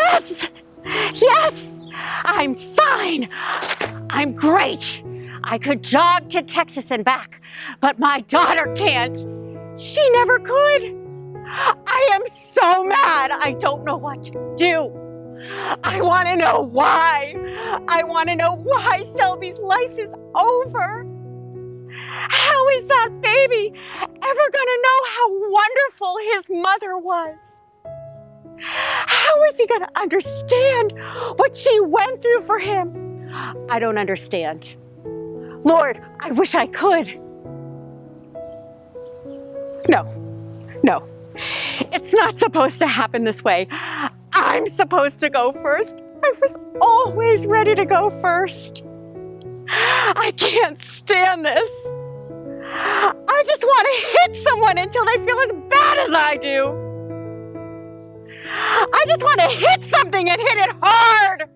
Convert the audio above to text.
Yes! Yes! I'm fine! I'm great! I could jog to Texas and back, but my daughter can't. She never could. I am so mad. I don't know what to do. I want to know why. I want to know why Shelby's life is over. How is that baby ever going to know how wonderful his mother was? How is he going to understand what she went through for him? I don't understand. Lord, I wish I could. No. It's not supposed to happen this way. I'm supposed to go first. I was always ready to go first. I can't stand this. I just want to hit someone until they feel as bad as I do. I just want to hit something and hit it hard.